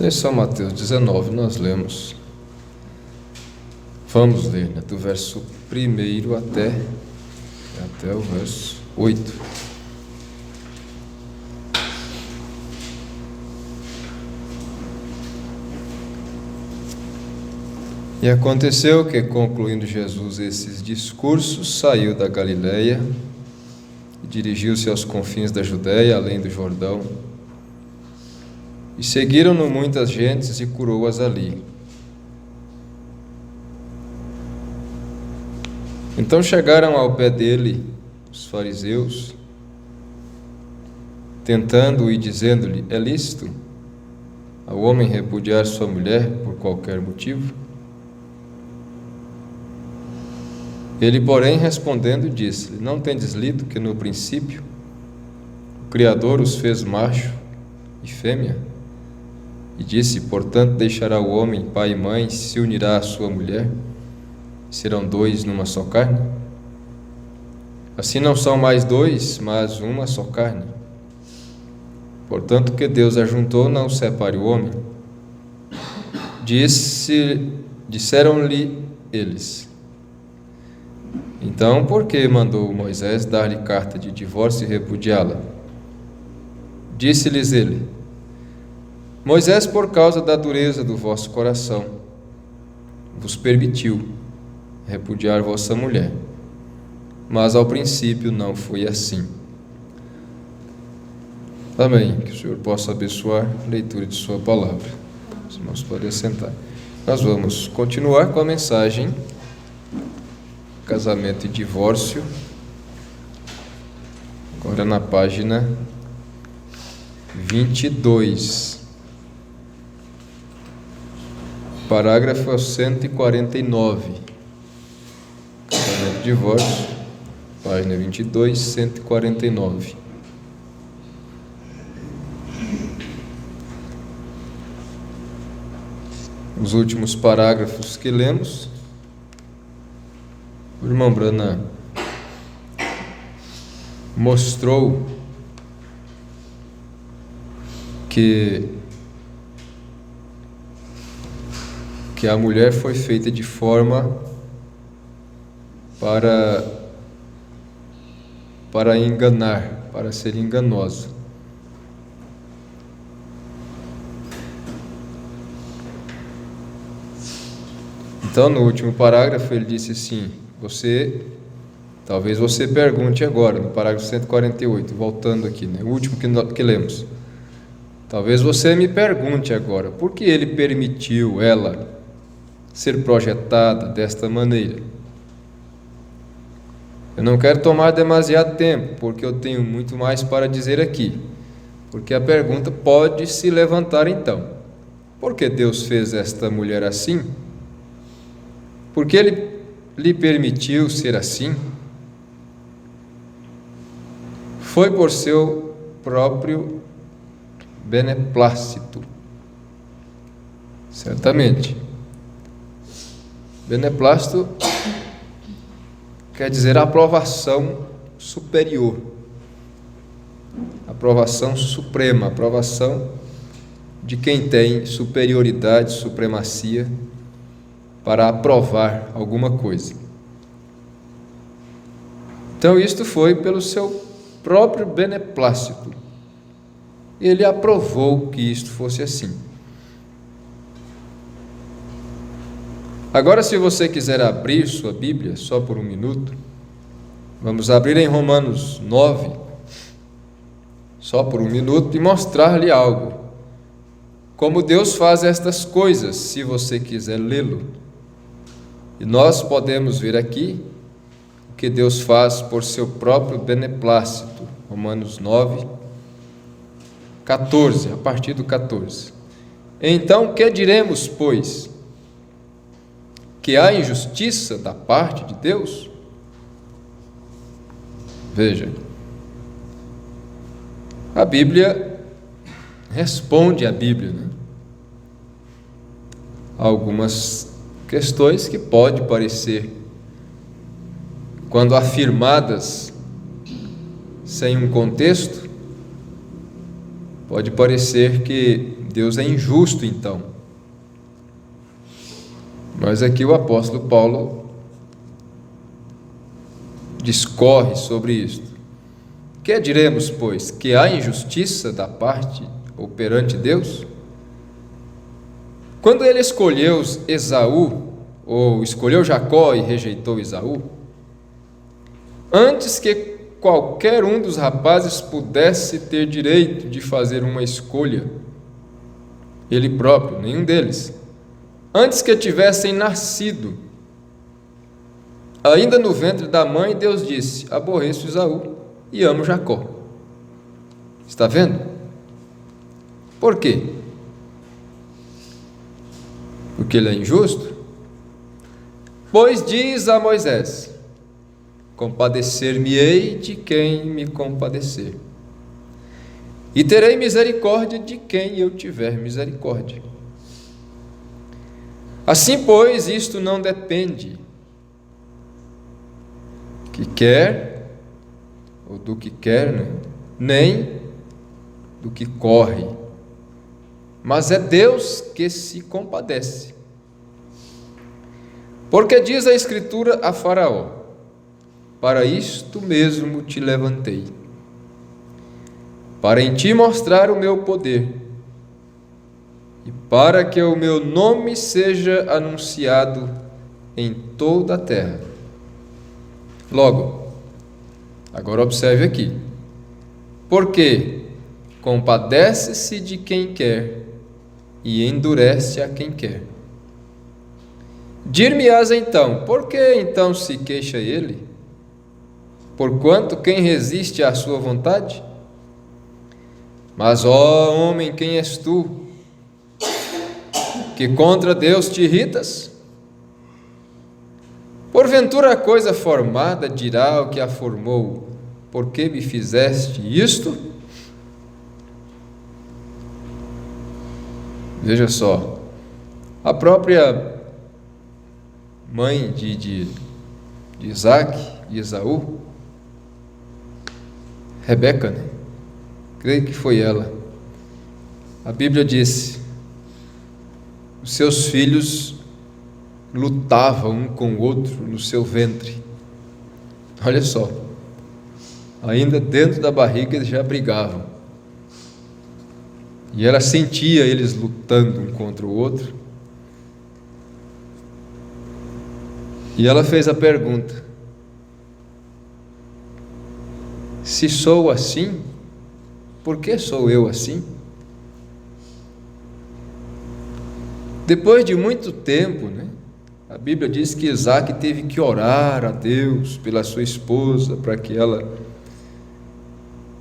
Em São Mateus 19 nós lemos, vamos ler, do verso 1 até o verso 8. E aconteceu que, concluindo Jesus esses discursos, saiu da Galileia e dirigiu-se aos confins da Judéia, além do Jordão. E seguiram-no muitas gentes e curou-as ali. Então chegaram ao pé dele os fariseus, tentando-o e dizendo-lhe: é lícito ao homem repudiar sua mulher por qualquer motivo? Ele, porém, respondendo, disse-lhe: não tendes lido que no princípio o Criador os fez macho e fêmea? E disse: portanto, deixará o homem pai e mãe, se unirá à sua mulher, e serão dois numa só carne? Assim não são mais dois, mas uma só carne. Portanto, o que Deus ajuntou, não separe o homem. Disseram-lhe eles: então, por que mandou Moisés dar-lhe carta de divórcio e repudiá-la? Disse-lhes ele: Moisés, por causa da dureza do vosso coração, vos permitiu repudiar vossa mulher, mas ao princípio não foi assim. Amém. Que o Senhor possa abençoar a leitura de sua palavra. Os irmãos podem sentar. Nós vamos continuar com a mensagem Casamento e Divórcio, agora na página 22, parágrafo 149. Casamento e Divórcio, página 22, 149. Os últimos parágrafos que lemos, o irmão Branham mostrou que a mulher foi feita de forma para enganar, para ser enganosa. Então, no último parágrafo, ele disse assim: talvez você pergunte agora, no parágrafo 148, voltando aqui, o último que lemos. Talvez você me pergunte agora, por que ele permitiu ela ser projetada desta maneira? Eu não quero tomar demasiado tempo, porque eu tenho muito mais para dizer aqui. Porque a pergunta pode se levantar então: por que Deus fez esta mulher assim? Por que ele lhe permitiu ser assim? Foi por seu próprio beneplácito. Certamente. Beneplácito quer dizer aprovação superior, aprovação suprema, aprovação de quem tem superioridade, supremacia para aprovar alguma coisa. Então, isto foi pelo seu próprio beneplácito. Ele aprovou que isto fosse assim. Agora, se você quiser abrir sua Bíblia, só por um minuto, vamos abrir em Romanos 9, só por um minuto, e mostrar-lhe algo. Como Deus faz estas coisas, se você quiser lê-lo. E nós podemos ver aqui o que Deus faz por seu próprio beneplácito. Romanos 9, 14, a partir do 14. Então, que diremos, pois? Que há injustiça da parte de Deus? Veja, a Bíblia responde à Bíblia, algumas questões que pode parecer, quando afirmadas sem um contexto, pode parecer que Deus é injusto então. Mas aqui o apóstolo Paulo discorre sobre isto. Que diremos, pois? Que há injustiça da parte ou perante Deus? Quando ele escolheu Esaú, ou escolheu Jacó e rejeitou Esaú, antes que qualquer um dos rapazes pudesse ter direito de fazer uma escolha, ele próprio, nenhum deles, antes que tivessem nascido, ainda no ventre da mãe, Deus disse: aborreço Esaú e amo Jacó. Está vendo? Por quê? Porque ele é injusto? Pois diz a Moisés: compadecer-me-ei de quem me compadecer, e terei misericórdia de quem eu tiver misericórdia. Assim, pois, isto não depende que quer, ou do que quer, né? Nem do que corre, mas é Deus que se compadece. Porque diz a Escritura a Faraó: para isto mesmo te levantei, para em ti mostrar o meu poder, e para que o meu nome seja anunciado em toda a terra. Logo, agora observe aqui: porque compadece-se de quem quer e endurece a quem quer. Dir-me-ás então: por que então se queixa ele? Porquanto quem resiste à sua vontade? Mas, ó homem, quem és tu, que contra Deus te irritas? Porventura a coisa formada dirá ao que a formou: por que me fizeste isto? Veja só, a própria mãe de Isaac e Esaú, Rebeca, né? Creio que foi ela. A Bíblia disse: os seus filhos lutavam um com o outro no seu ventre. Olha só, ainda dentro da barriga eles já brigavam, e ela sentia eles lutando um contra o outro. E ela fez a pergunta: se sou assim, por que sou eu assim? Depois de muito tempo, né, a Bíblia diz que Isaac teve que orar a Deus pela sua esposa, para que ela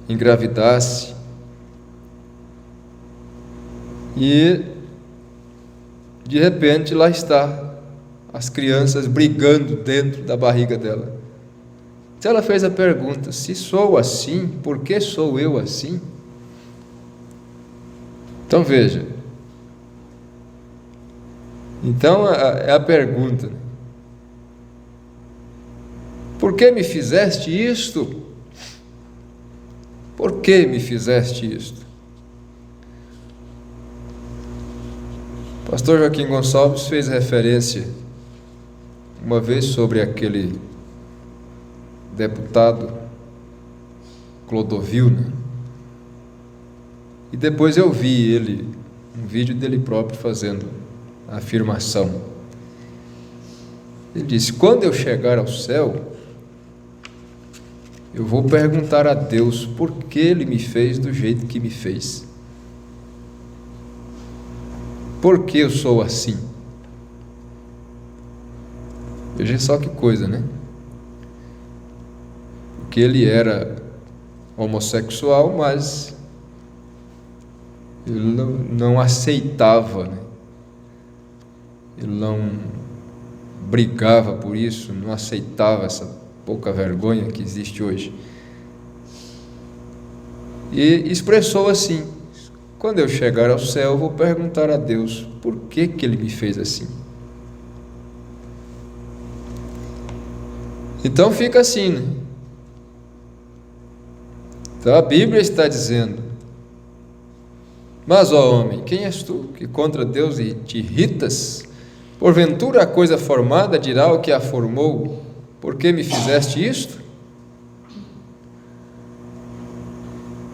engravidasse. E, de repente, lá está as crianças brigando dentro da barriga dela. Então ela fez a pergunta: se sou assim, por que sou eu assim? Então veja, então é a pergunta: por que me fizeste isto? Por que me fizeste isto? O pastor Joaquim Gonçalves fez referência uma vez sobre aquele deputado Clodovil, né? E depois eu vi um vídeo dele próprio fazendo a afirmação. Ele disse: quando eu chegar ao céu, eu vou perguntar a Deus por que Ele me fez do jeito que me fez. Por que eu sou assim? Veja só que coisa, né? Porque ele era homossexual, mas ele não aceitava, né? Ele não brigava por isso, não aceitava essa pouca vergonha que existe hoje. E expressou assim: quando eu chegar ao céu, eu vou perguntar a Deus por que Ele me fez assim. Então fica assim, né? Então a Bíblia está dizendo: Mas, ó homem, quem és tu que contra Deus te irritas? Porventura a coisa formada dirá o que a formou: por que me fizeste isto?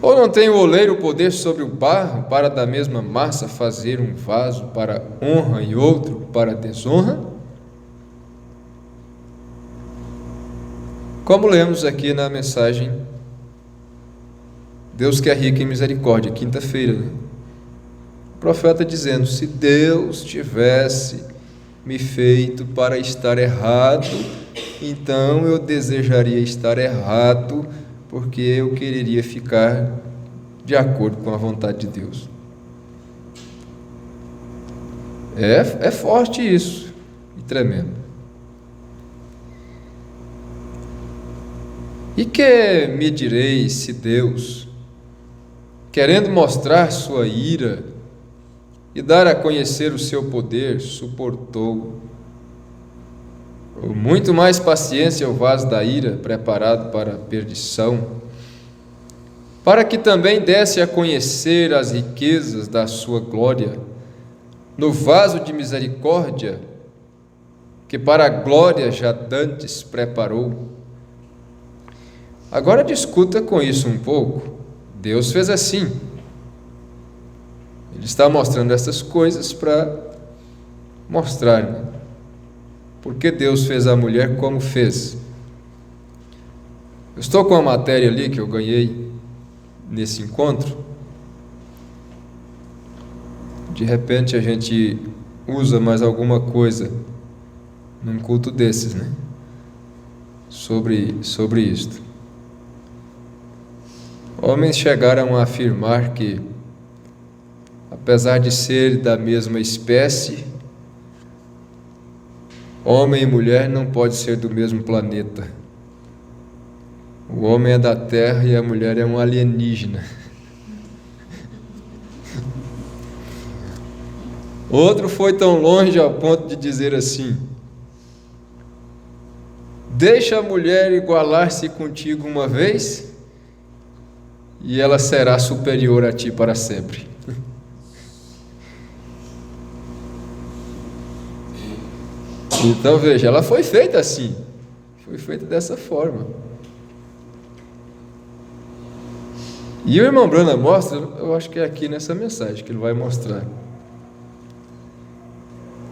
Ou não tem o oleiro poder sobre o barro, para da mesma massa fazer um vaso para honra e outro para desonra? Como lemos aqui na mensagem, Deus que é rico em misericórdia, quinta-feira, né? O profeta dizendo: se Deus tivesse me feito para estar errado, então eu desejaria estar errado, porque eu quereria ficar de acordo com a vontade de Deus. É forte isso, e tremendo. E que me direis se Deus, querendo mostrar sua ira e dar a conhecer o seu poder, suportou com muito mais paciência o vaso da ira preparado para a perdição, para que também desse a conhecer as riquezas da sua glória no vaso de misericórdia que para a glória já dantes preparou. Agora discuta com isso um pouco. Deus fez assim. Ele está mostrando essas coisas para mostrar, né? Por que Deus fez a mulher como fez. Eu estou com a matéria ali que eu ganhei nesse encontro. De repente a gente usa mais alguma coisa num culto desses, né? Sobre isto. Homens chegaram a afirmar que, apesar de ser da mesma espécie, homem e mulher não podem ser do mesmo planeta. O homem é da Terra e a mulher é um alienígena. Outro foi tão longe ao ponto de dizer assim: deixa a mulher igualar-se contigo uma vez e ela será superior a ti para sempre. Então veja, ela foi feita assim, foi feita dessa forma. E o irmão Branham mostra, eu acho que é aqui nessa mensagem que ele vai mostrar.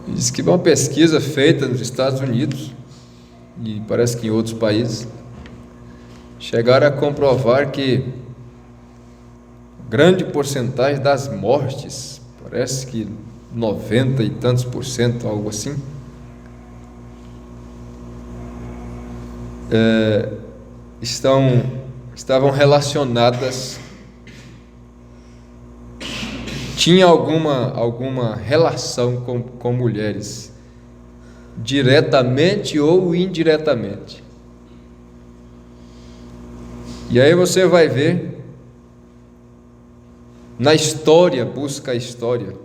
Ele diz que uma pesquisa feita nos Estados Unidos, e parece que em outros países, chegaram a comprovar que grande porcentagem das mortes, parece que 90 e tantos por cento, algo assim, estavam relacionadas, tinha alguma relação com mulheres, diretamente ou indiretamente. E aí você vai ver, na história, busca a história,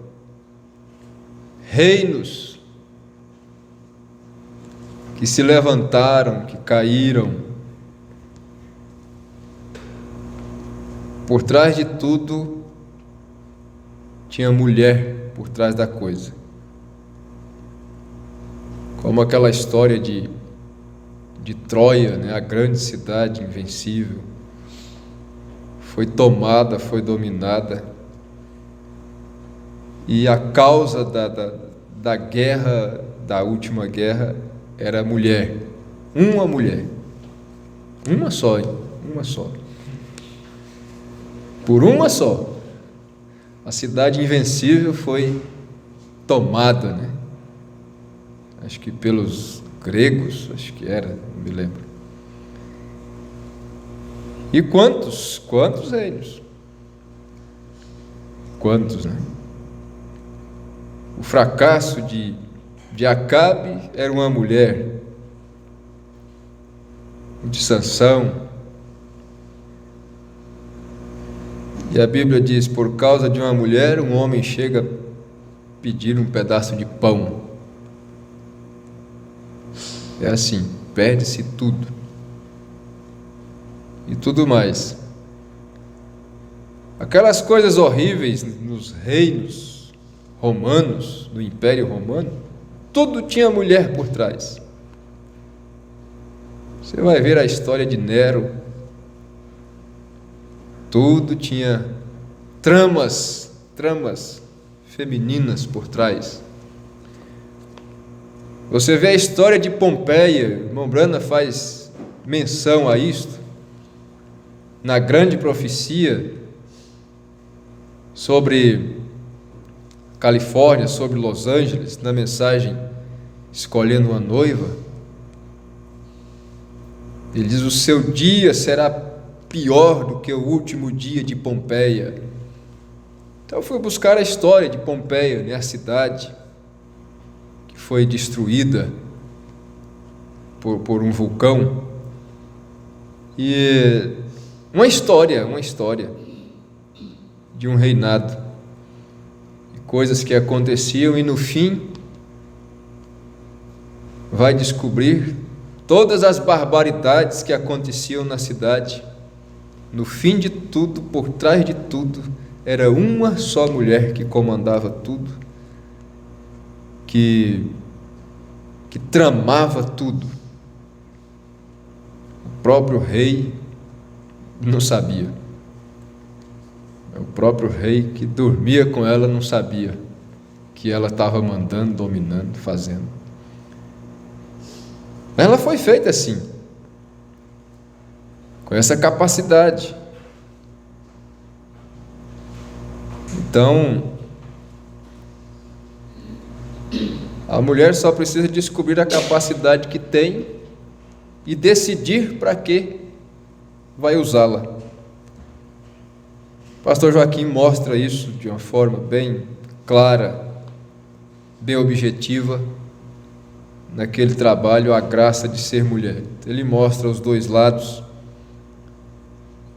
reinos que se levantaram, que caíram. Por trás de tudo, tinha mulher por trás da coisa. Como aquela história de Troia, né? A grande cidade invencível, foi tomada, foi dominada. E a causa da guerra, da última guerra, era a mulher. Uma mulher. Uma só, hein? Uma só. Por uma só, a cidade invencível foi tomada, né? Acho que pelos gregos, acho que era, não me lembro. E quantos reinos? Quantos, né? O fracasso de Acabe era uma mulher. O de Sansão. E a Bíblia diz: por causa de uma mulher, um homem chega a pedir um pedaço de pão. É assim, perde-se tudo. E tudo mais. Aquelas coisas horríveis nos reinos romanos, no Império Romano, tudo tinha mulher por trás. Você vai ver a história de Nero, tudo tinha tramas femininas por trás. Você vê a história de Pompeia, o irmão Brana faz menção a isto, na grande profecia sobre Califórnia, sobre Los Angeles, na mensagem Escolhendo uma Noiva. Ele diz: o seu dia será pior do que o último dia de Pompeia. Então eu fui buscar a história de Pompeia, né, a cidade que foi destruída por um vulcão, e uma história de um reinado, de coisas que aconteciam, e no fim vai descobrir todas as barbaridades que aconteciam na cidade. No fim de tudo, por trás de tudo, era uma só mulher que comandava tudo, que tramava tudo. O próprio rei não sabia. O próprio rei que dormia com ela não sabia que ela estava mandando, dominando, fazendo. Ela foi feita assim, com essa capacidade. Então, a mulher só precisa descobrir a capacidade que tem e decidir para que vai usá-la. O pastor Joaquim mostra isso de uma forma bem clara, bem objetiva, naquele trabalho A Graça de Ser Mulher. Ele mostra os dois lados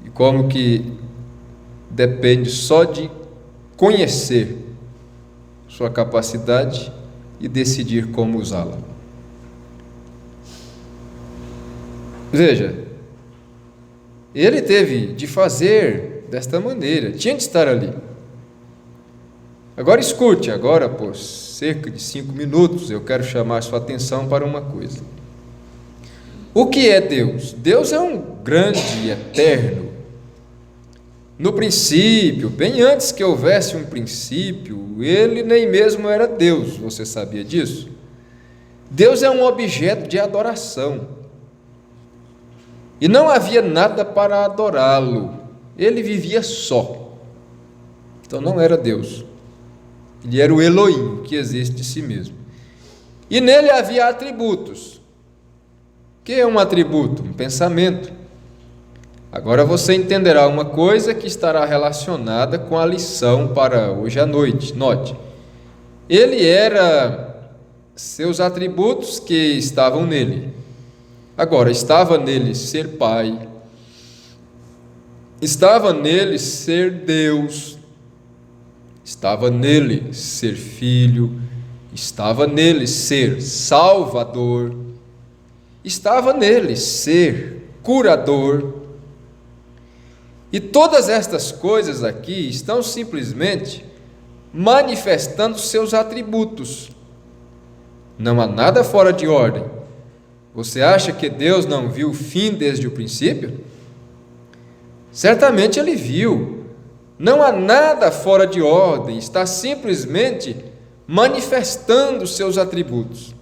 e como que depende só de conhecer sua capacidade e decidir como usá-la. Veja, ele teve de fazer desta maneira, tinha de estar ali. Agora escute, agora por cerca de 5 minutos eu quero chamar sua atenção para uma coisa. O que é Deus? Deus é um grande e eterno. No princípio, bem antes que houvesse um princípio, ele nem mesmo era Deus, você sabia disso? Deus é um objeto de adoração. E não havia nada para adorá-lo. Ele vivia só. Então não era Deus. Ele era o Elohim, que existe de si mesmo. E nele havia atributos. O que é um atributo? Um pensamento. Agora você entenderá uma coisa que estará relacionada com a lição para hoje à noite. Note, ele era seus atributos que estavam nele. Agora, estava nele ser Pai, estava nele ser Deus, estava nele ser Filho, estava nele ser Salvador, estava nele ser Curador. E todas estas coisas aqui estão simplesmente manifestando seus atributos. Não há nada fora de ordem. Você acha que Deus não viu o fim desde o princípio? Certamente Ele viu. Não há nada fora de ordem, está simplesmente manifestando seus atributos.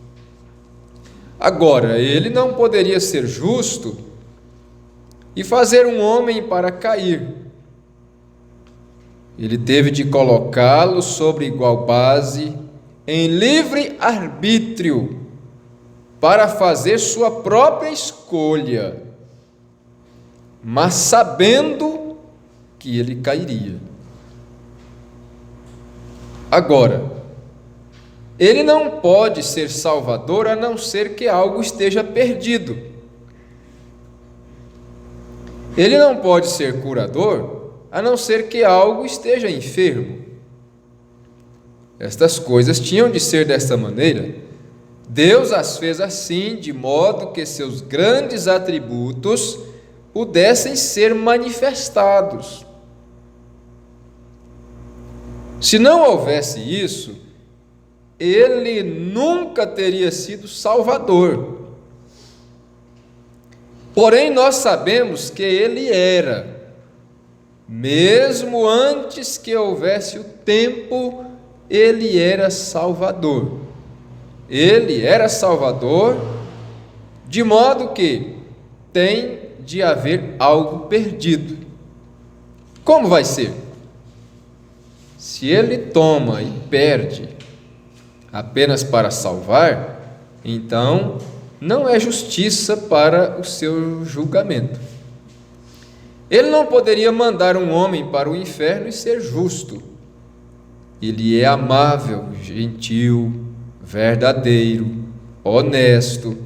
Agora, Ele não poderia ser justo e fazer um homem para cair. Ele teve de colocá-lo sobre igual base, em livre arbítrio, para fazer sua própria escolha, mas sabendo que ele cairia. Agora, ele não pode ser salvador a não ser que algo esteja perdido. Ele não pode ser curador a não ser que algo esteja enfermo. Estas coisas tinham de ser desta maneira. Deus as fez assim, de modo que seus grandes atributos pudessem ser manifestados. Se não houvesse isso, ele nunca teria sido Salvador. Porém, nós sabemos que ele era, mesmo antes que houvesse o tempo, ele era Salvador. Ele era Salvador, de modo que tem de haver algo perdido. Como vai ser? Se ele toma e perde apenas para salvar, então não é justiça para o seu julgamento. Ele não poderia mandar um homem para o inferno e ser justo. Ele é amável, gentil, verdadeiro, honesto.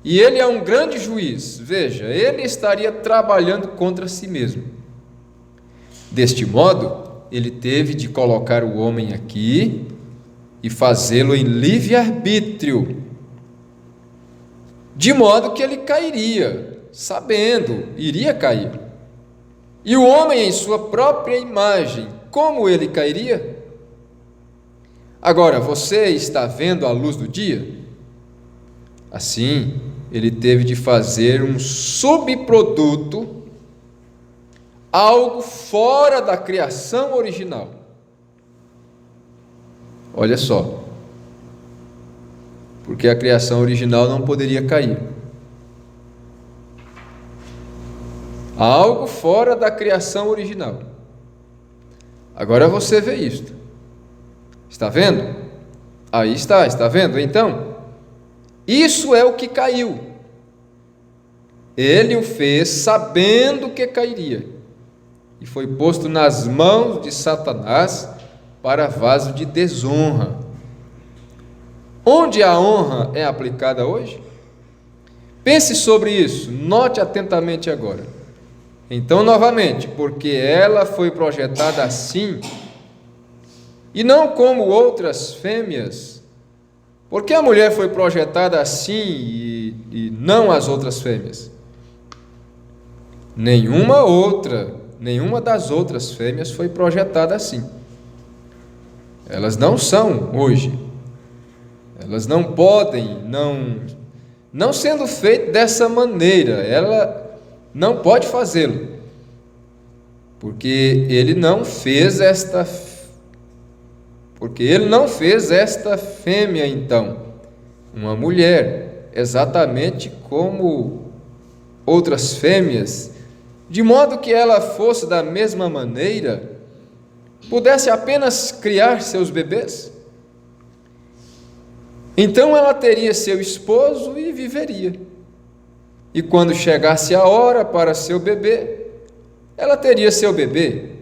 E ele é um grande juiz. Veja, ele estaria trabalhando contra si mesmo. Deste modo, ele teve de colocar o homem aqui e fazê-lo em livre-arbítrio, de modo que ele cairia, sabendo, iria cair. E o homem em sua própria imagem, como ele cairia? Agora, você está vendo a luz do dia? Assim, ele teve de fazer um subproduto, algo fora da criação original. Olha só, porque a criação original não poderia cair. Algo fora da criação original. Agora você vê isto. Está vendo? Aí está vendo? Então, isso é o que caiu. Ele o fez sabendo que cairia, e foi posto nas mãos de Satanás para vaso de desonra. Onde a honra é aplicada hoje? Pense sobre isso, note atentamente agora. Então, novamente, porque ela foi projetada assim, e não como outras fêmeas. Porque a mulher foi projetada assim e não as outras fêmeas? Nenhuma das outras fêmeas foi projetada assim. Elas não são hoje. Elas não podem, não sendo feito dessa maneira, ela não pode fazê-lo. Porque ele não fez esta fêmea, então, uma mulher, exatamente como outras fêmeas, de modo que ela fosse da mesma maneira, pudesse apenas criar seus bebês. Então ela teria seu esposo e viveria. E quando chegasse a hora para seu bebê, ela teria seu bebê.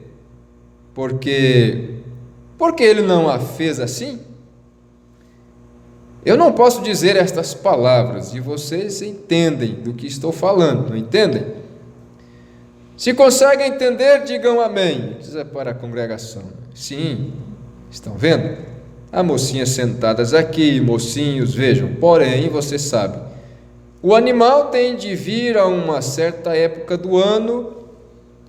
Porque ele não a fez assim? Eu não posso dizer estas palavras, e vocês entendem do que estou falando, não entendem? Se conseguem entender, digam amém. Diz para a congregação. Sim, estão vendo? Há mocinhas sentadas aqui, mocinhos, vejam. Porém, você sabe, o animal tem de vir a uma certa época do ano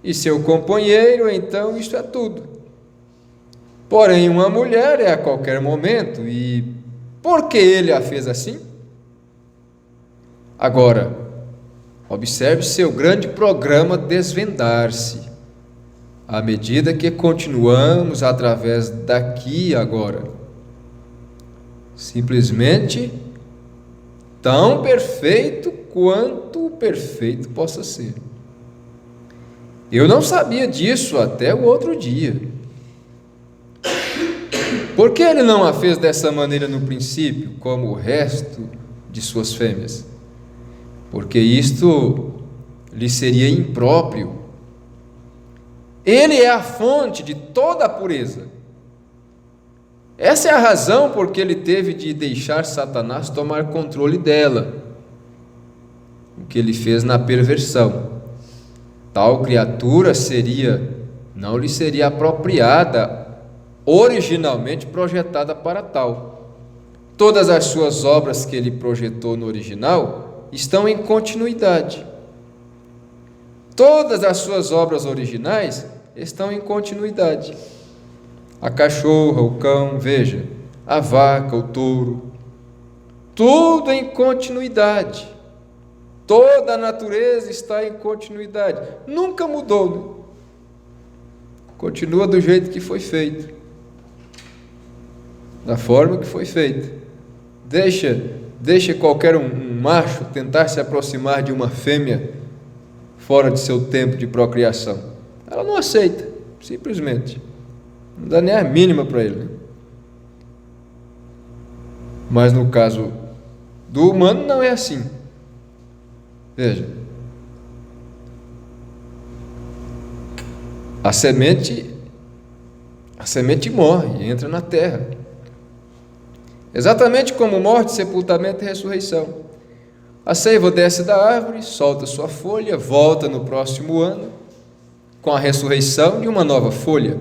e seu companheiro, então isso é tudo. Porém, uma mulher é a qualquer momento, e por que ele a fez assim? Agora, observe seu grande programa desvendar-se, à medida que continuamos através daqui agora. Simplesmente tão perfeito quanto o perfeito possa ser. Eu não sabia disso até o outro dia. Por que ele não a fez dessa maneira no princípio, como o resto de suas fêmeas? Porque isto lhe seria impróprio. Ele é a fonte de toda a pureza. Essa é a razão por que ele teve de deixar Satanás tomar controle dela, o que ele fez na perversão. Tal criatura não lhe seria apropriada, originalmente projetada para tal. Todas as suas obras que ele projetou no original estão em continuidade. Todas as suas obras originais estão em continuidade. a cachorra, o cão, veja, a vaca, o touro, tudo em continuidade. Toda a natureza está em continuidade. Nunca mudou, né? Continua do jeito que foi feito, da forma que foi feita. Deixa qualquer um macho tentar se aproximar de uma fêmea fora de seu tempo de procriação. Ela não aceita, simplesmente. Não dá nem a mínima para ele, né? Mas no caso do humano não é assim. Veja, a semente morre e entra na terra. Exatamente como morte, sepultamento e ressurreição. A seiva desce da árvore, solta sua folha, volta no próximo ano, com a ressurreição de uma nova folha.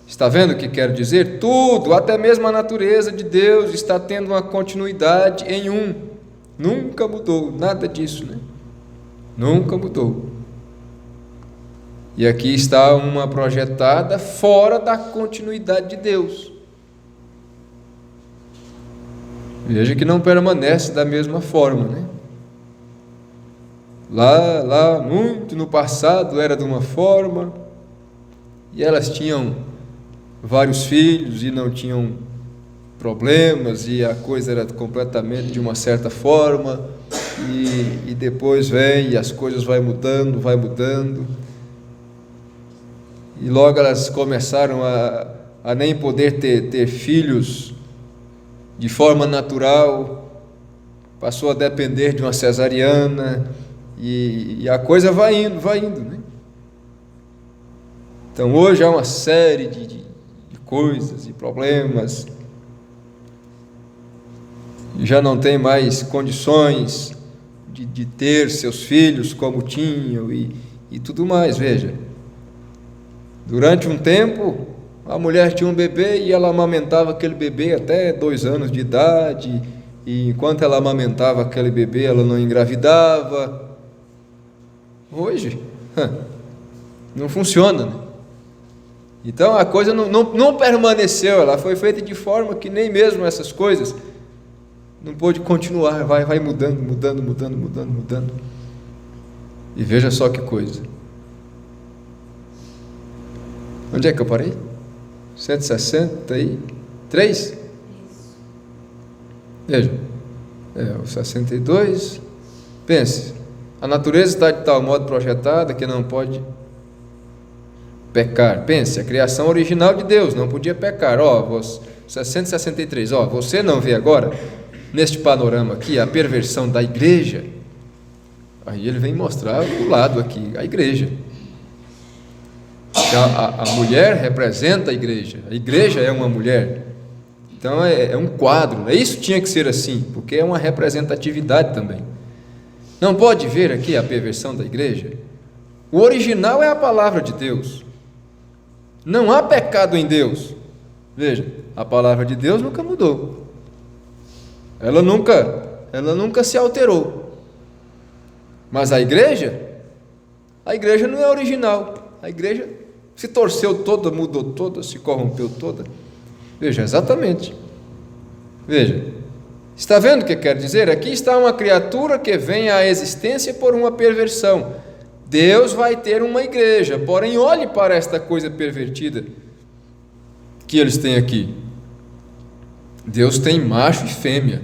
Está vendo o que quero dizer? Tudo, até mesmo a natureza de Deus, está tendo uma continuidade em um. Nunca mudou, nada disso, né? Nunca mudou. E aqui está uma projetada fora da continuidade de Deus. Veja que não permanece da mesma forma, né? Lá, muito no passado era de uma forma, e elas tinham vários filhos e não tinham problemas, e a coisa era completamente de uma certa forma, e depois vem e as coisas vai mudando, e logo elas começaram a nem poder ter filhos de forma natural, passou a depender de uma cesariana, e a coisa vai indo, né? Então hoje há uma série de coisas e problemas, e já não tem mais condições de ter seus filhos como tinham e tudo mais. Veja, durante um tempo a mulher tinha um bebê e ela amamentava aquele bebê até 2 anos de idade, e enquanto ela amamentava aquele bebê ela não engravidava. Hoje não funciona, né? Então a coisa não permaneceu, ela foi feita de forma que nem mesmo essas coisas não pôde continuar, vai mudando. E veja só que coisa. Onde é que eu parei? 163? Veja, o 62. Pense, a natureza está de tal modo projetada que não pode pecar. Pense, a criação original de Deus não podia pecar. 163. Você não vê agora, neste panorama aqui, a perversão da igreja? Aí ele vem mostrar o lado aqui, a igreja. A mulher representa a igreja é uma mulher. Então é um quadro, isso tinha que ser assim, porque é uma representatividade também. Não pode ver aqui a perversão da igreja? O original é a palavra de Deus. Não há pecado em Deus. Veja, a palavra de Deus nunca mudou. Ela nunca se alterou. Mas a igreja não é original. A igreja se torceu toda, mudou toda, se corrompeu toda. Veja, exatamente. Veja, está vendo o que quer dizer? Aqui está uma criatura que vem à existência por uma perversão. Deus vai ter uma igreja, porém olhe para esta coisa pervertida que eles têm aqui. Deus tem macho e fêmea,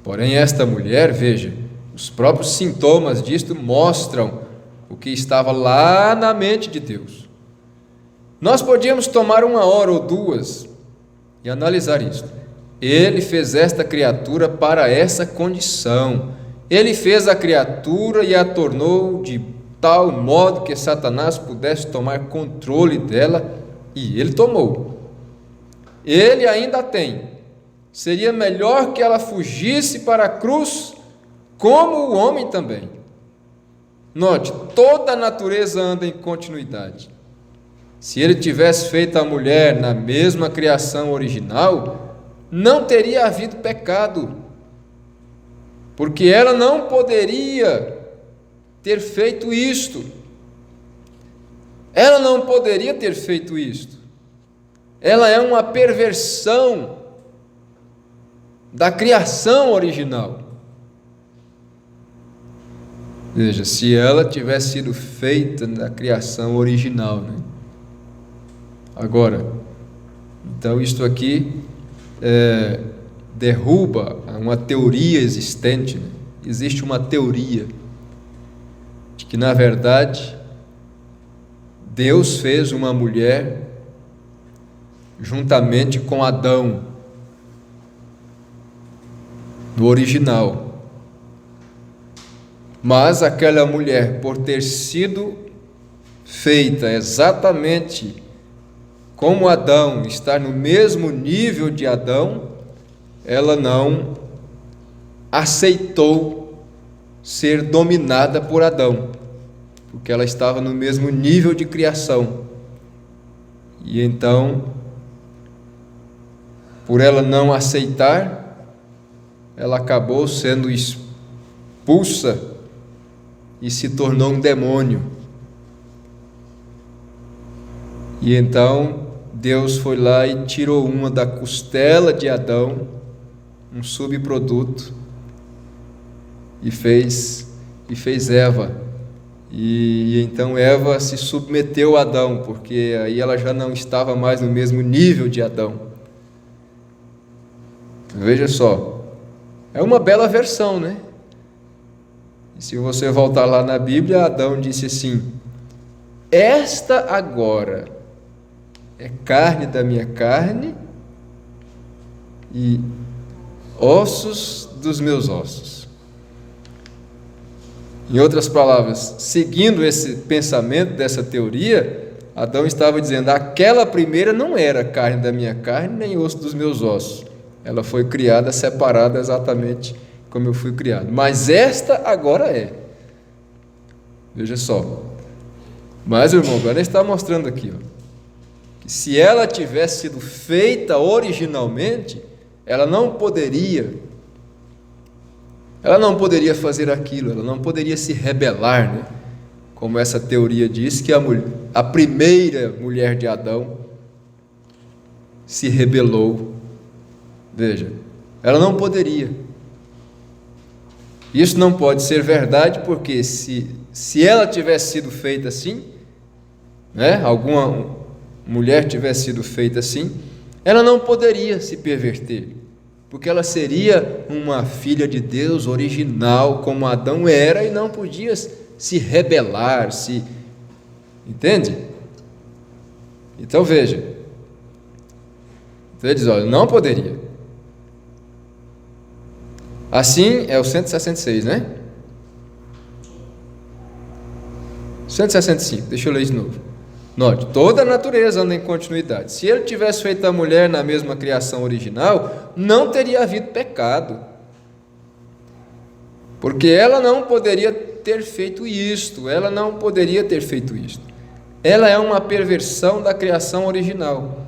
porém esta mulher, veja, os próprios sintomas disto mostram o que estava lá na mente de Deus. Nós podíamos tomar 1 hora ou 2 e analisar isto. Ele fez esta criatura para essa condição. Ele fez a criatura e a tornou de tal modo que Satanás pudesse tomar controle dela, e ele tomou. Ele ainda tem. Seria melhor que ela fugisse para a cruz, como o homem também. Note, toda a natureza anda em continuidade. Se ele tivesse feito a mulher na mesma criação original, não teria havido pecado, porque ela não poderia ter feito isto. Ela não poderia ter feito isto. ela é uma perversão da criação original. Veja, se ela tivesse sido feita na criação original, né? Agora, então isto aqui derruba uma teoria existente, né? Existe uma teoria de que, na verdade, Deus fez uma mulher juntamente com Adão, no original. Mas aquela mulher, por ter sido feita exatamente como Adão, estar no mesmo nível de Adão, ela não aceitou ser dominada por Adão, porque ela estava no mesmo nível de criação. E então, por ela não aceitar, ela acabou sendo expulsa e se tornou um demônio. E então Deus foi lá e tirou uma da costela de Adão, um subproduto, e fez Eva. E então Eva se submeteu a Adão, porque aí ela já não estava mais no mesmo nível de Adão. Veja só, é uma bela versão, né? E se você voltar lá na Bíblia, Adão disse assim: esta agora é carne da minha carne e ossos dos meus ossos. Em outras palavras, seguindo esse pensamento dessa teoria, Adão estava dizendo: aquela primeira não era carne da minha carne nem osso dos meus ossos. Ela foi criada separada exatamente como eu fui criado. Mas esta agora é. Veja só. Mas o irmão agora está mostrando aqui, que se ela tivesse sido feita originalmente, ela não poderia fazer aquilo, ela não poderia se rebelar, né? Como essa teoria diz, que a primeira mulher de Adão se rebelou. Veja, ela não poderia. Isso não pode ser verdade, porque se ela tivesse sido feita assim, né, alguma mulher tivesse sido feita assim, ela não poderia se perverter, porque ela seria uma filha de Deus original, como Adão era, e não podia se rebelar, entende? Então veja, então ele diz: olha, não poderia. Assim é o 166, né? 165, deixa eu ler de novo. Note, toda a natureza anda em continuidade. Se ele tivesse feito a mulher na mesma criação original, não teria havido pecado, porque ela não poderia ter feito isto, ela é uma perversão da criação original.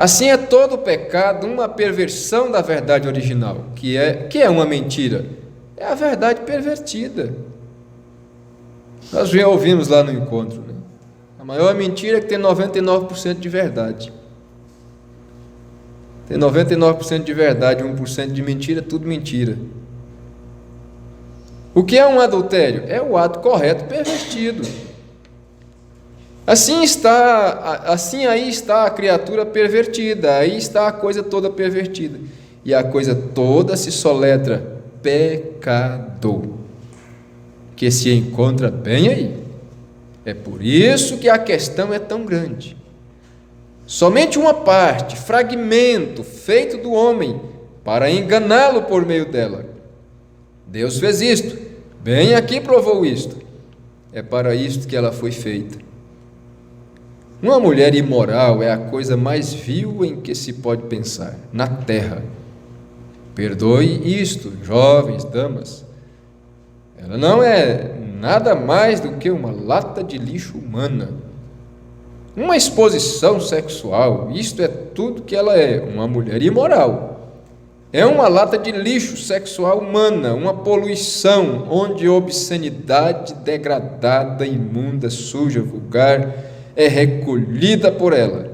Assim é todo pecado uma perversão da verdade original, que é uma mentira, é a verdade pervertida. Nós já ouvimos lá no encontro, né? A maior mentira é que tem 99% de verdade. Tem 99% de verdade, 1% de mentira, tudo mentira. O que é um adultério? É o ato correto pervertido. Assim aí está a criatura pervertida, aí está a coisa toda pervertida. E a coisa toda se soletra pecado, que se encontra bem aí. É por isso que a questão é tão grande. Somente uma parte, fragmento, feito do homem, para enganá-lo por meio dela. Deus fez isto, bem aqui provou isto. É para isto que ela foi feita. Uma mulher imoral é a coisa mais vil em que se pode pensar, na terra. Perdoe isto, jovens, damas. Ela não é nada mais do que uma lata de lixo humana. Uma exposição sexual, isto é tudo que ela é, uma mulher imoral. É uma lata de lixo sexual humana, uma poluição, onde obscenidade degradada, imunda, suja, vulgar, é recolhida por ela.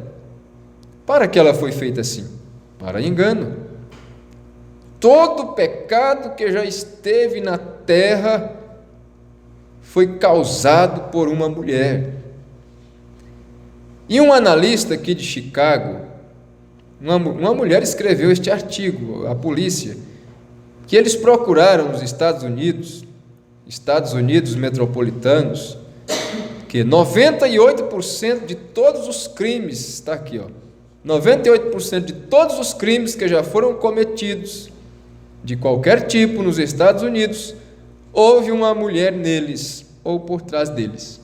Para que ela foi feita assim? Para engano. Todo pecado que já esteve na terra foi causado por uma mulher. E um analista aqui de Chicago, uma mulher escreveu este artigo, a polícia, que eles procuraram nos Estados Unidos metropolitanos, que 98% de todos os crimes, está aqui, 98% de todos os crimes que já foram cometidos, de qualquer tipo nos Estados Unidos, houve uma mulher neles, ou por trás deles.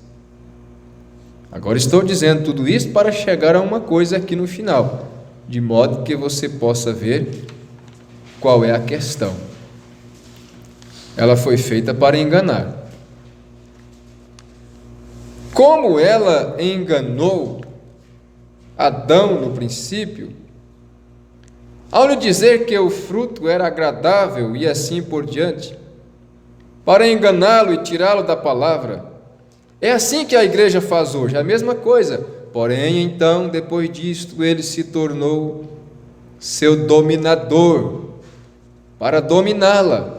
Agora estou dizendo tudo isso para chegar a uma coisa aqui no final, de modo que você possa ver qual é a questão. Ela foi feita para enganar. Como ela enganou Adão no princípio, ao lhe dizer que o fruto era agradável e assim por diante, para enganá-lo e tirá-lo da palavra, é assim que a igreja faz hoje, a mesma coisa. Porém, então, depois disto, ele se tornou seu dominador, para dominá-la.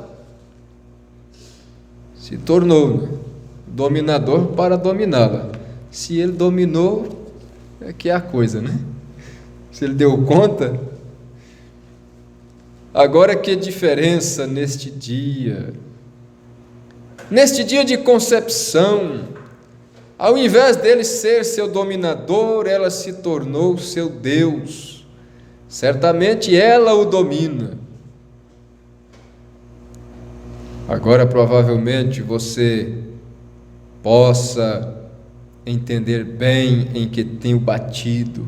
Se tornou, dominador para dominá-la. Se ele dominou, é que é a coisa, né? Se ele deu conta. Agora, que diferença neste dia de concepção, ao invés dele ser seu dominador, ela se tornou seu Deus. Certamente ela o domina. Agora, provavelmente, você possa entender bem em que tenho batido.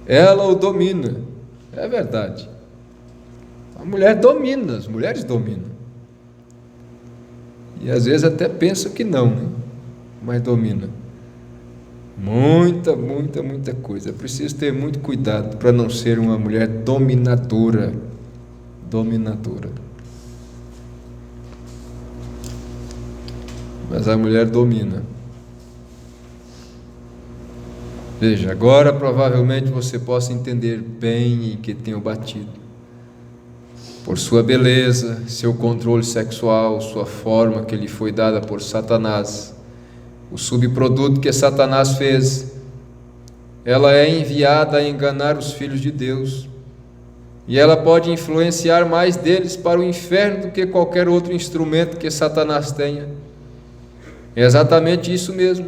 Ela o domina, é verdade. A mulher domina, as mulheres dominam. E às vezes até penso que não, né? Mas domina. Muita coisa. É preciso ter muito cuidado para não ser uma mulher dominadora. Mas a mulher domina. Veja, agora provavelmente você possa entender bem em que tenho batido. Por sua beleza, seu controle sexual, sua forma que lhe foi dada por Satanás, o subproduto que Satanás fez, ela é enviada a enganar os filhos de Deus, e ela pode influenciar mais deles para o inferno do que qualquer outro instrumento que Satanás tenha. É exatamente isso mesmo.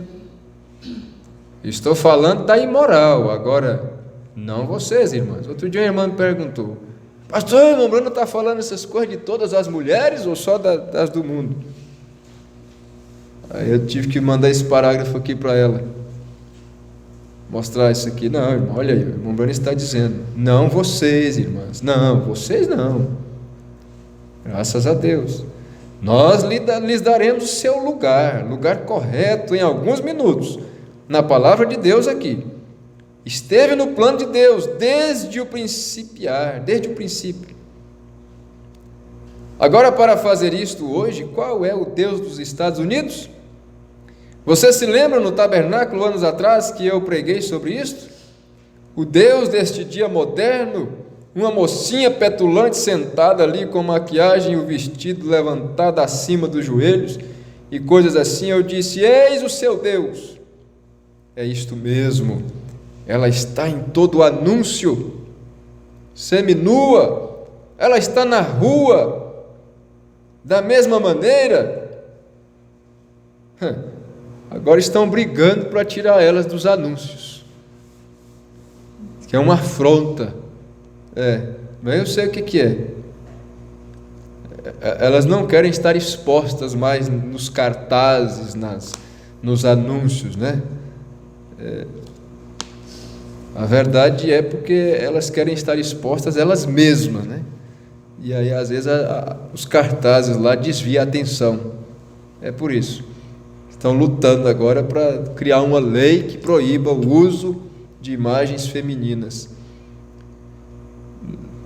Estou falando da imoral, agora, não vocês, irmãs. Outro dia uma irmã me perguntou: pastor, o irmão Bruno está falando essas coisas de todas as mulheres ou só das do mundo? Aí eu tive que mandar esse parágrafo aqui para ela, mostrar isso aqui. Não, irmão, olha aí, o irmão Bruno está dizendo, não vocês, irmãs, não, vocês não, graças a Deus, nós lhes daremos o seu lugar correto em alguns minutos, na palavra de Deus aqui. Esteve no plano de Deus desde o princípio. Agora, para fazer isto hoje, qual é o Deus dos Estados Unidos? Você se lembra no tabernáculo anos atrás que eu preguei sobre isto? O Deus deste dia moderno, uma mocinha petulante sentada ali com maquiagem e o vestido levantado acima dos joelhos e coisas assim. Eu disse: eis o seu Deus. É isto mesmo. Ela está em todo o anúncio, seminua, ela está na rua, da mesma maneira. Agora estão brigando para tirar elas dos anúncios, que é uma afronta. Mas eu sei o que é. Elas não querem estar expostas mais nos cartazes, nos anúncios, né? A verdade é porque elas querem estar expostas elas mesmas, né? E aí às vezes os cartazes lá desviam a atenção. É por isso. Estão lutando agora para criar uma lei que proíba o uso de imagens femininas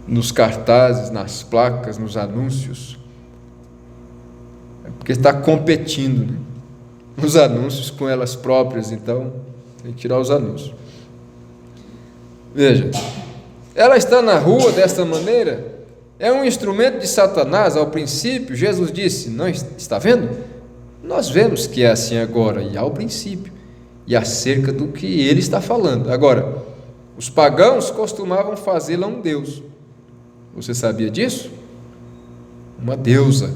nos cartazes, nas placas, nos anúncios. É porque está competindo, né? Os anúncios com elas próprias, então tem que tirar os anúncios. Veja, ela está na rua desta maneira, é um instrumento de Satanás. Ao princípio, Jesus disse: não está vendo? Nós vemos que é assim agora, e ao princípio, e acerca do que ele está falando. Agora, os pagãos costumavam fazê-la um deus. Você sabia disso? Uma deusa,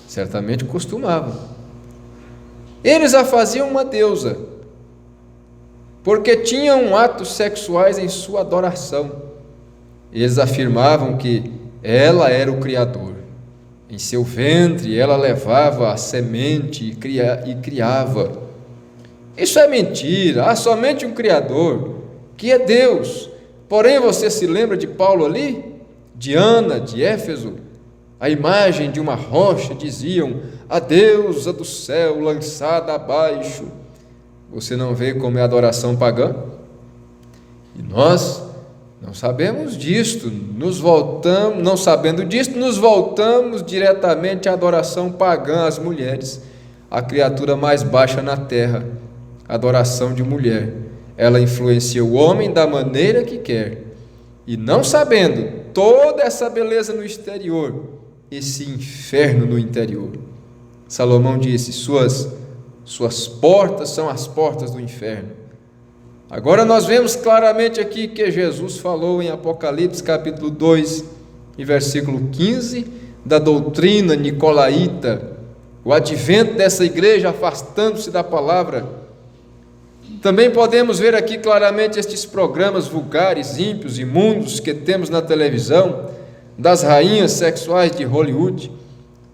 certamente costumavam. Eles a faziam uma deusa, porque tinham atos sexuais em sua adoração. Eles afirmavam que ela era o Criador. Em seu ventre ela levava a semente e criava. Isso é mentira. Há somente um Criador, que é Deus. Porém, você se lembra de Paulo ali? De Ana, de Éfeso? A imagem de uma rocha, diziam: a deusa do céu lançada abaixo. Você não vê como é a adoração pagã? E nós não sabemos disto, não sabendo disto, nos voltamos diretamente à adoração pagã às mulheres, a criatura mais baixa na terra, adoração de mulher. Ela influencia o homem da maneira que quer, e não sabendo toda essa beleza no exterior, esse inferno no interior. Salomão disse: suas portas são as portas do inferno. Agora nós vemos claramente aqui que Jesus falou em Apocalipse capítulo 2 e versículo 15, da doutrina nicolaíta, o advento dessa igreja afastando-se da palavra. Também podemos ver aqui claramente estes programas vulgares, ímpios, imundos que temos na televisão, das rainhas sexuais de Hollywood.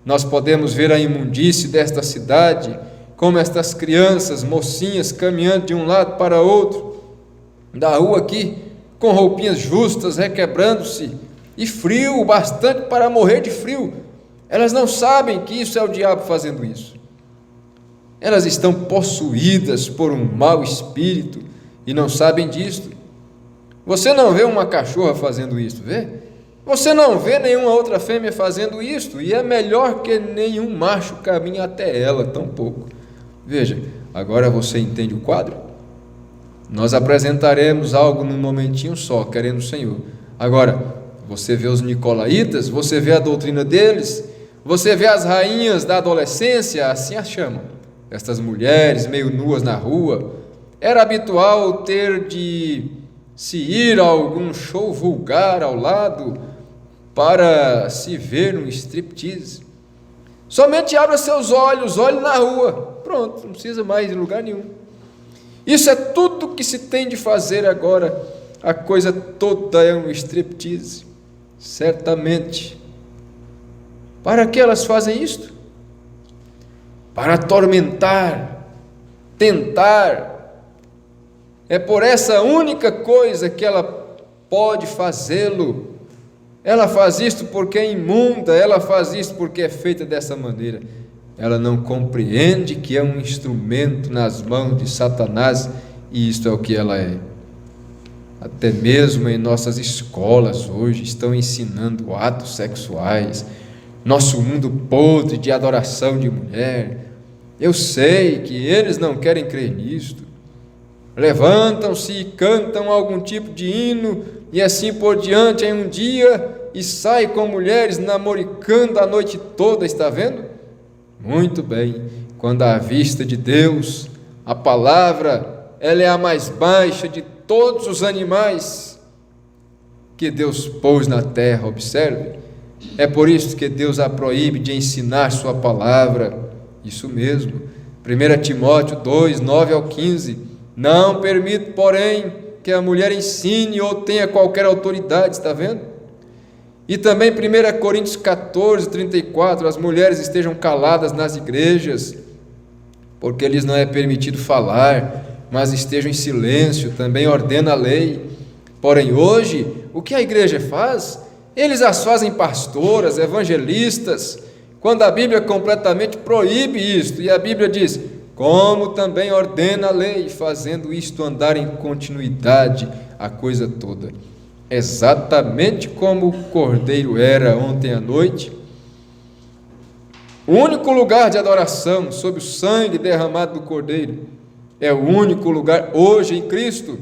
Nós podemos ver a imundície desta cidade, como estas crianças, mocinhas, caminhando de um lado para outro, da rua aqui, com roupinhas justas, requebrando-se, e frio, bastante para morrer de frio. Elas não sabem que isso é o diabo fazendo isso. Elas estão possuídas por um mau espírito e não sabem disto. Você não vê uma cachorra fazendo isso, vê? Você não vê nenhuma outra fêmea fazendo isto, e é melhor que nenhum macho caminhe até ela, tampouco. Veja, agora você entende o quadro? Nós apresentaremos algo num momentinho só, querendo o Senhor. Agora, você vê os nicolaítas, você vê a doutrina deles, você vê as rainhas da adolescência, assim as chamam, estas mulheres meio nuas na rua. Era habitual ter de se ir a algum show vulgar ao lado para se ver num striptease. Somente abra seus olhos, olhe na rua, pronto, não precisa mais ir em lugar nenhum. Isso é tudo que se tem de fazer agora, a coisa toda é um striptease, certamente. Para que elas fazem isto? Para atormentar, tentar. É por essa única coisa que ela pode fazê-lo. Ela faz isto porque é imunda, ela faz isto porque é feita dessa maneira. Ela não compreende que é um instrumento nas mãos de Satanás, e isto é o que ela é. Até mesmo em nossas escolas hoje estão ensinando atos sexuais, nosso mundo podre de adoração de mulher. Eu sei que eles não querem crer nisto. Levantam-se e cantam algum tipo de hino, e assim por diante em um dia, e sai com mulheres namoricando a noite toda, está vendo? Muito bem, quando à vista de Deus, a palavra, ela é a mais baixa de todos os animais que Deus pôs na terra, observe. É por isso que Deus a proíbe de ensinar sua palavra, isso mesmo, 1 Timóteo 2, 9 ao 15, não permite, porém, que a mulher ensine ou tenha qualquer autoridade, está vendo? E também 1 Coríntios 14, 34, as mulheres estejam caladas nas igrejas, porque lhes não é permitido falar, mas estejam em silêncio, também ordena a lei. Porém hoje, o que a igreja faz? Eles as fazem pastoras, evangelistas, quando a Bíblia completamente proíbe isto, e a Bíblia diz: como também ordena a lei, fazendo isto andar em continuidade a coisa toda. Exatamente como o cordeiro era ontem à noite, o único lugar de adoração sob o sangue derramado do cordeiro é o único lugar hoje em Cristo.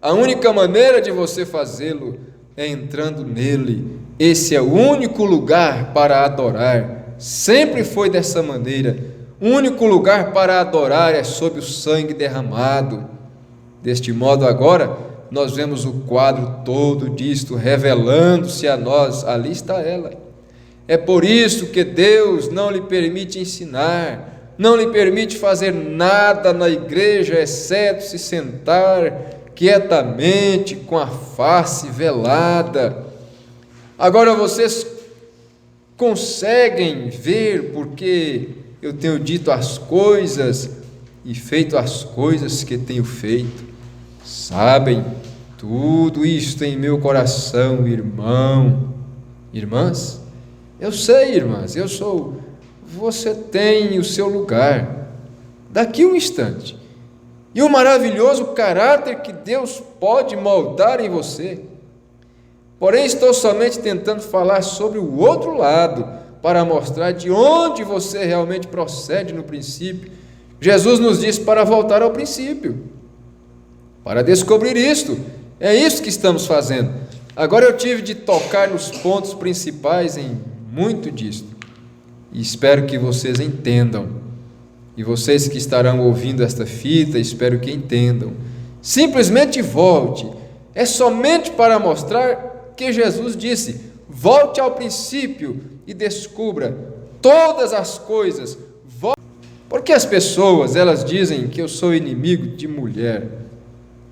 A única maneira de você fazê-lo é entrando nele. Esse é o único lugar para adorar. Sempre foi dessa maneira. O único lugar para adorar é sob o sangue derramado. Deste modo, agora, nós vemos o quadro todo disto revelando-se a nós. Ali está ela. É por isso que Deus não lhe permite ensinar, não lhe permite fazer nada na igreja, exceto se sentar quietamente com a face velada. Agora vocês conseguem ver porque eu tenho dito as coisas e feito as coisas que tenho feito. Sabem tudo isto em meu coração, irmão, irmãs. Eu sei, irmãs, eu sou. Você tem o seu lugar. Daqui um instante. E o maravilhoso caráter que Deus pode moldar em você. Porém, estou somente tentando falar sobre o outro lado, para mostrar de onde você realmente procede no princípio. Jesus nos disse para voltar ao princípio, para descobrir isto. É isso que estamos fazendo. Agora eu tive de tocar nos pontos principais em muito disto, e espero que vocês entendam, e vocês que estarão ouvindo esta fita, espero que entendam. Simplesmente volte. É somente para mostrar que Jesus disse: volte ao princípio e descubra todas as coisas. Porque as pessoas, elas dizem que eu sou inimigo de mulher.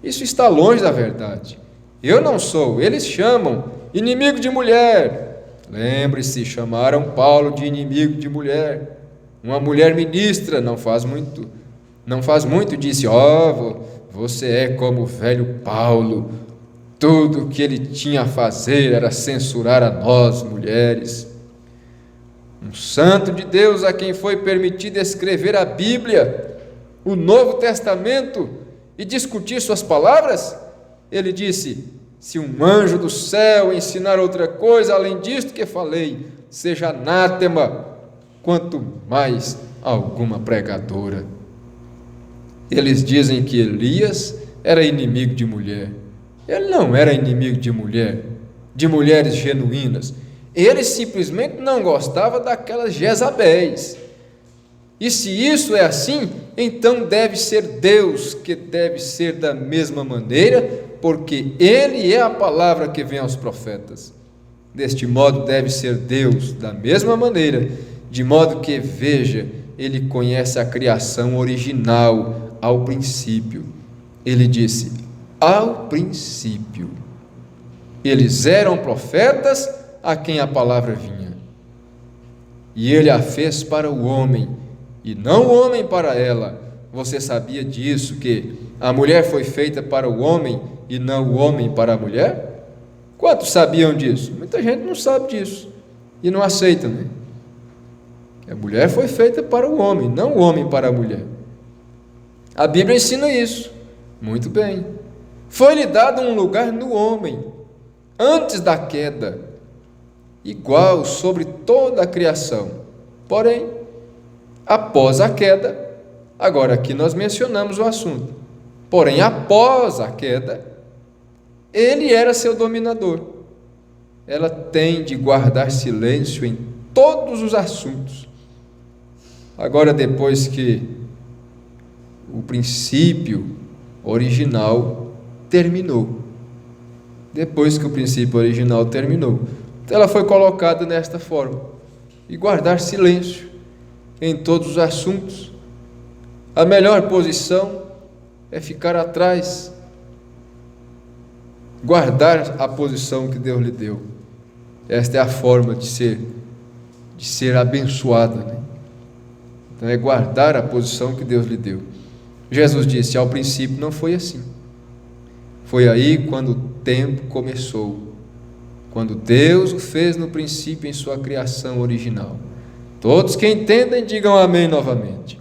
Isso está longe da verdade. Eu não sou. Eles chamam inimigo de mulher. Lembre-se, chamaram Paulo de inimigo de mulher. Uma mulher ministra, não faz muito, disse: você é como o velho Paulo. Tudo o que ele tinha a fazer era censurar a nós, mulheres. Um santo de Deus a quem foi permitido escrever a Bíblia, o Novo Testamento, e discutir suas palavras, ele disse: se um anjo do céu ensinar outra coisa além disto que falei, seja anátema, quanto mais alguma pregadora. Eles dizem que Elias era inimigo de mulher. Ele não era inimigo de mulher, de mulheres genuínas. Ele simplesmente não gostava daquelas Jezabéis. E se isso é assim, então deve ser Deus que deve ser da mesma maneira, porque Ele é a palavra que vem aos profetas. Deste modo deve ser Deus da mesma maneira, de modo que, veja, Ele conhece a criação original ao princípio. Ele disse: ao princípio. Eles eram profetas a quem a palavra vinha. E Ele a fez para o homem, e não o homem para ela. Você sabia disso, que a mulher foi feita para o homem e não o homem para a mulher? Quantos sabiam disso? Muita gente não sabe disso e não aceita, né? A mulher foi feita para o homem, não o homem para a mulher. A Bíblia ensina isso. Muito bem. Foi-lhe dado um lugar no homem, antes da queda, igual sobre toda a criação. Porém, após a queda, agora aqui nós mencionamos o assunto. Porém, após a queda, ele era seu dominador. Ela tem de guardar silêncio em todos os assuntos. Agora, depois que o princípio original terminou, ela foi colocada nesta forma, e guardar silêncio em todos os assuntos. A melhor posição é ficar atrás, guardar a posição que Deus lhe deu. Esta é a forma de ser abençoada, né? Então é guardar a posição que Deus lhe deu. Jesus disse: ao princípio não foi assim. Foi aí quando o tempo começou, quando Deus o fez no princípio em sua criação original. Todos que entendem, digam amém novamente.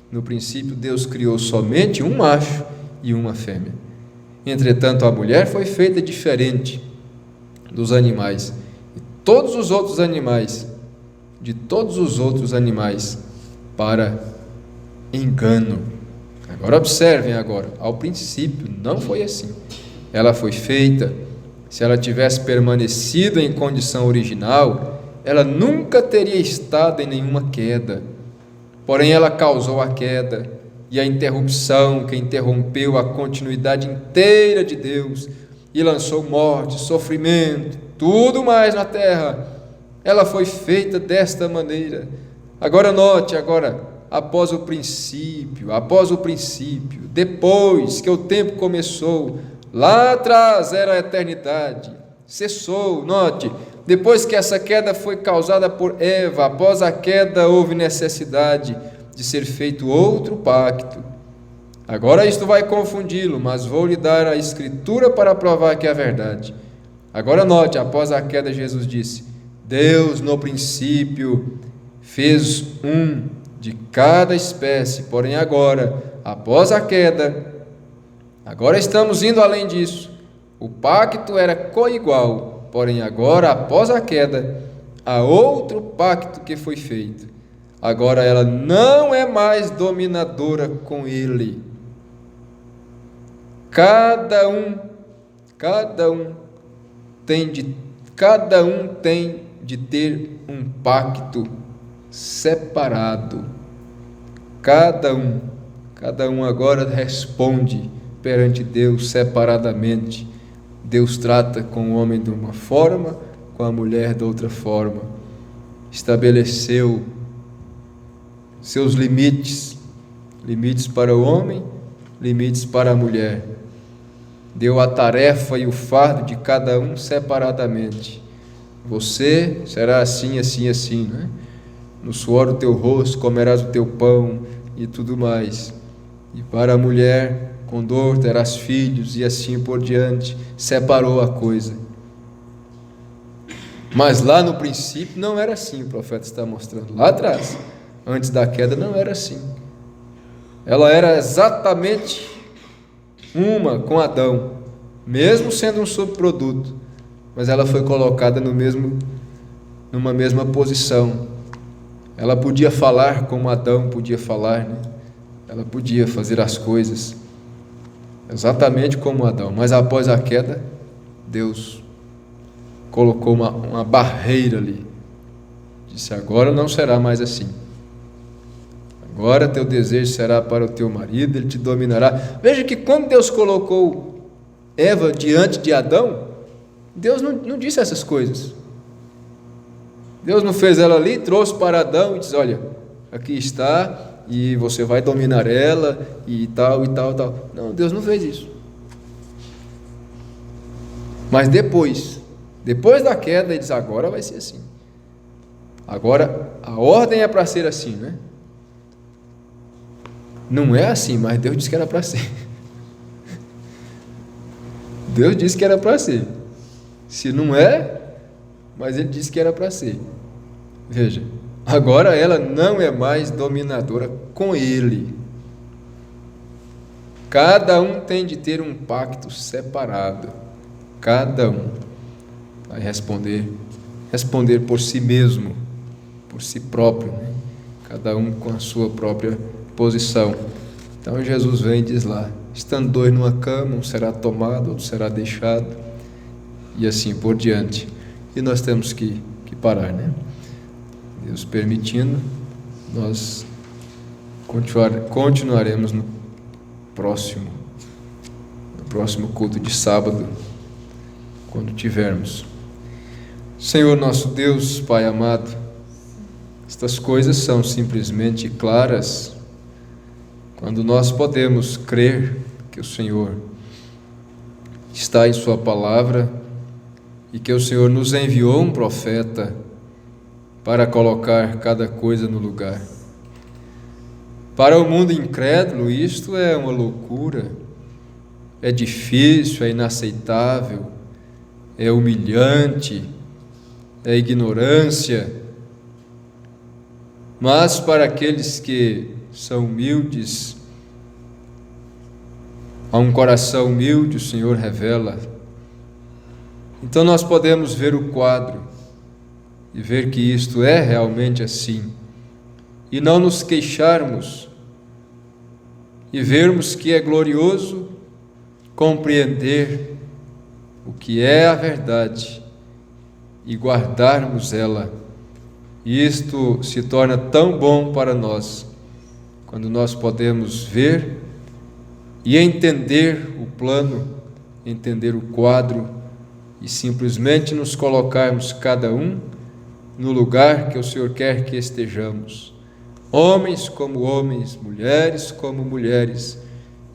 No princípio, Deus criou somente um macho e uma fêmea. Entretanto, a mulher foi feita diferente dos animais. E todos os outros animais, para engano. Agora observem agora, ao princípio não foi assim. ela foi feita, se ela tivesse permanecido em condição original, ela nunca teria estado em nenhuma queda. Porém, ela causou a queda e a interrupção que interrompeu a continuidade inteira de Deus e lançou morte, sofrimento, tudo mais na terra. Ela foi feita desta maneira. Agora note, após o princípio, depois que o tempo começou, lá atrás era a eternidade, cessou, note, depois que essa queda foi causada por Eva, após a queda houve necessidade de ser feito outro pacto. Agora isto vai confundi-lo, mas vou lhe dar a escritura para provar que é verdade. Agora note, após a queda Jesus disse: Deus no princípio fez um de cada espécie, porém agora, após a queda, agora estamos indo além disso. O pacto era coigual, porém agora, após a queda, há outro pacto que foi feito. Agora ela não é mais dominadora com ele. Cada um tem de ter um pacto separado. Cada um agora responde perante Deus separadamente. Deus trata com o homem de uma forma, com a mulher de outra forma. Estabeleceu seus limites para o homem, limites para a mulher. Deu a tarefa e o fardo de cada um separadamente. Você será assim, assim, assim, né? No suor do teu rosto comerás o teu pão e tudo mais. E para a mulher, com dor terás filhos, e assim por diante. Separou a coisa. Mas lá no princípio não era assim, o profeta está mostrando. Lá atrás, antes da queda, não era assim. Ela era exatamente uma com Adão, mesmo sendo um subproduto, mas ela foi colocada numa mesma posição. Ela podia falar como Adão podia falar, né? Ela podia fazer as coisas exatamente como Adão, mas após a queda, Deus colocou uma barreira ali. Disse: agora não será mais assim. Agora teu desejo será para o teu marido, ele te dominará. Veja que quando Deus colocou Eva diante de Adão, Deus não disse essas coisas. Deus não fez ela ali, trouxe para Adão e disse: olha, aqui está, e você vai dominar ela, e tal, e tal, tal. Não, Deus não fez isso. Mas depois da queda, ele diz: agora vai ser assim. Agora a ordem é para ser assim, né? Não é assim, mas Deus disse que era para ser. Deus disse que era para ser. Se não é, mas Ele disse que era para ser. Veja, agora ela não é mais dominadora com Ele. Cada um tem de ter um pacto separado. Cada um vai responder por si mesmo, por si próprio, né? Cada um com a sua própria posição. Então Jesus vem e diz lá: estando dois numa cama, um será tomado, outro será deixado, e assim por diante. E nós temos que parar, né? Deus permitindo, nós continuaremos no próximo culto de sábado, quando tivermos. Senhor nosso Deus, Pai amado, estas coisas são simplesmente claras quando nós podemos crer que o Senhor está em Sua palavra e que o Senhor nos enviou um profeta para colocar cada coisa no lugar. Para o mundo incrédulo, isto é uma loucura, é difícil, é inaceitável, é humilhante, é ignorância. Mas para aqueles que são humildes, a um coração humilde o Senhor revela. Então nós podemos ver o quadro e ver que isto é realmente assim, e não nos queixarmos, e vermos que é glorioso compreender o que é a verdade e guardarmos ela. E isto se torna tão bom para nós, quando nós podemos ver e entender o plano, entender o quadro e simplesmente nos colocarmos cada um no lugar que o Senhor quer que estejamos. Homens como homens, mulheres como mulheres.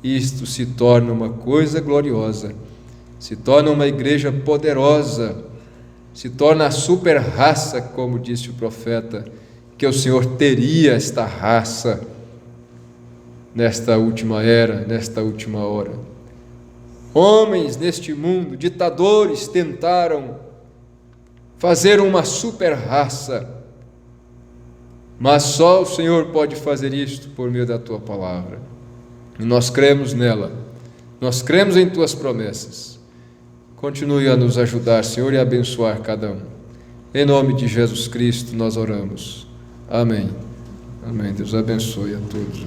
Isto se torna uma coisa gloriosa, se torna uma igreja poderosa, se torna a super raça, como disse o profeta, que o Senhor teria esta raça nesta última era, nesta última hora. Homens neste mundo, ditadores, tentaram fazer uma super raça, mas só o Senhor pode fazer isto por meio da Tua palavra. E nós cremos nela, nós cremos em Tuas promessas. Continue a nos ajudar, Senhor, e a abençoar cada um. Em nome de Jesus Cristo nós oramos. Amém. Amém. Deus abençoe a todos.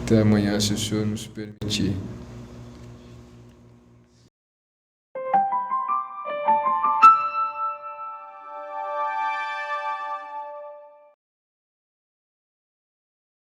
Até amanhã, se o Senhor nos permitir.